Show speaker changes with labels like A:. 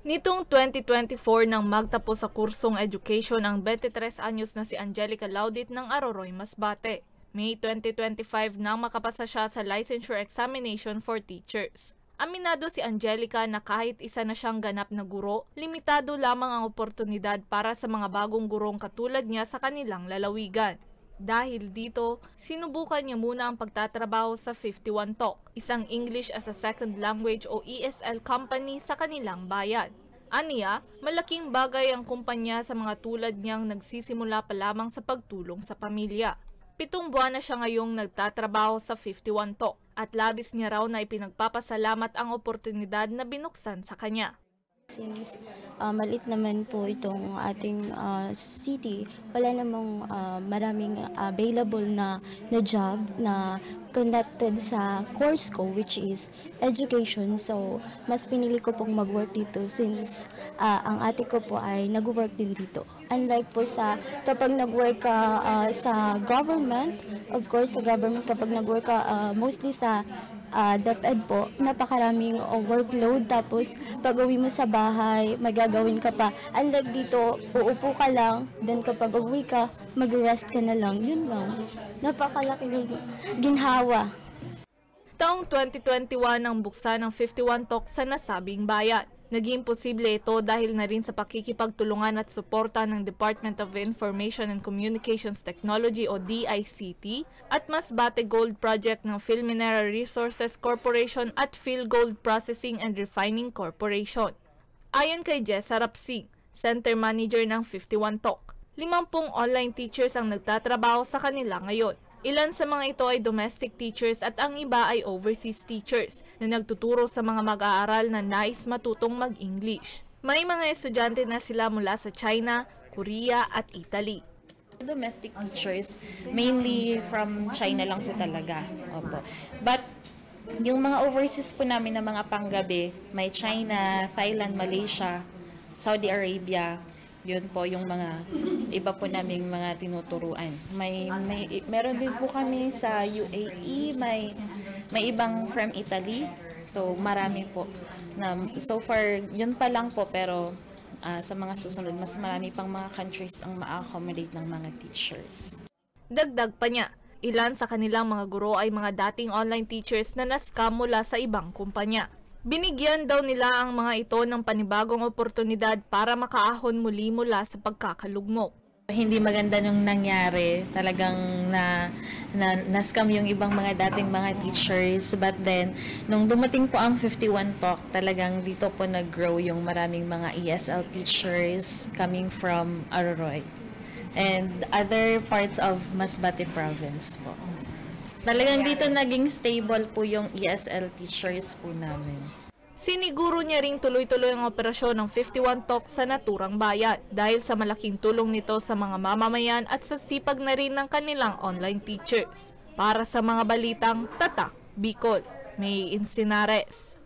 A: Nitong 2024 nang magtapos sa kursong education ang 23 anyos na si Angelica Laudit ng Aroroy, Masbate. May 2025 nang makapasa siya sa licensure examination for teachers. Aminado si Angelica na kahit isa na siyang ganap na guro, limitado lamang ang oportunidad para sa mga bagong gurong katulad niya sa kanilang lalawigan. Dahil dito, sinubukan niya muna ang pagtatrabaho sa 51 Talk, isang English as a Second Language o ESL company sa kanilang bayan. Aniya, malaking bagay ang kumpanya sa mga tulad niyang nagsisimula pa lamang sa pagtulong sa pamilya. 7 buwan na siya ngayong nagtatrabaho sa 51 Talk at labis niya raw na ipinagpapasalamat ang oportunidad na binuksan sa kanya.
B: Since maliit naman po itong ating city, wala namang maraming available na job na connected sa course ko, which is education. So, mas pinili ko pong mag-work dito since ang ate ko po ay nag-work din dito. Unlike po sa kapag nag-work ka sa government, of course sa government kapag nag-work ka mostly sa DepEd po, napakaraming workload, tapos pag uwi mo sa bahay, magagawin ka pa. Unlike dito, uupo ka lang, then kapag uwi ka, mag-rest ka na lang. Yun lang. Napakalaki ng ginhawa.
A: Taong 2021 nang buksan ng 51 Talk sa nasabing bayan. Naging posible ito dahil na rin sa pakikipagtulungan at suporta ng Department of Information and Communications Technology o DICT at Masbate Gold Project ng Philminera Resources Corporation at PhilGold Processing and Refining Corporation. Ayon kay Jessa Rapsing, Center Manager ng 51 Talk, 50 online teachers ang nagtatrabaho sa kanila ngayon. Ilan sa mga ito ay domestic teachers at ang iba ay overseas teachers na nagtuturo sa mga mag-aaral na nais matutong mag-English. May mga estudyante na sila mula sa China, Korea at Italy.
C: Domestic teachers, mainly from China lang po talaga. Opo. But yung mga overseas po namin na mga panggabi, may China, Thailand, Malaysia, Saudi Arabia. Yun po yung mga iba po naming mga tinuturuan. Meron din po kami sa UAE, may ibang from Italy. So marami po. So far, yun pa lang po, pero sa mga susunod, mas marami pang mga countries ang ma-accommodate ng mga teachers.
A: Dagdag pa niya, ilan sa kanilang mga guro ay mga dating online teachers na na-scam mula sa ibang kumpanya. Binigyan daw nila ang mga ito ng panibagong oportunidad para makaahon muli mula sa pagkakalugmok.
C: Hindi maganda nung nangyari, talagang na-scam yung ibang mga dating mga teachers. But then, nung dumating po ang 51 Talk, talagang dito po nag-grow yung maraming mga ESL teachers coming from Aroroy and other parts of Masbate province po. Talagang dito naging stable po yung ESL teachers po namin.
A: Siniguro niya ring tuloy-tuloy ang operasyon ng 51 Talk sa naturang bayan dahil sa malaking tulong nito sa mga mamamayan at sa sipag na rin ng kanilang online teachers. Para sa mga balitang Tatak, Bicol, May Insinares.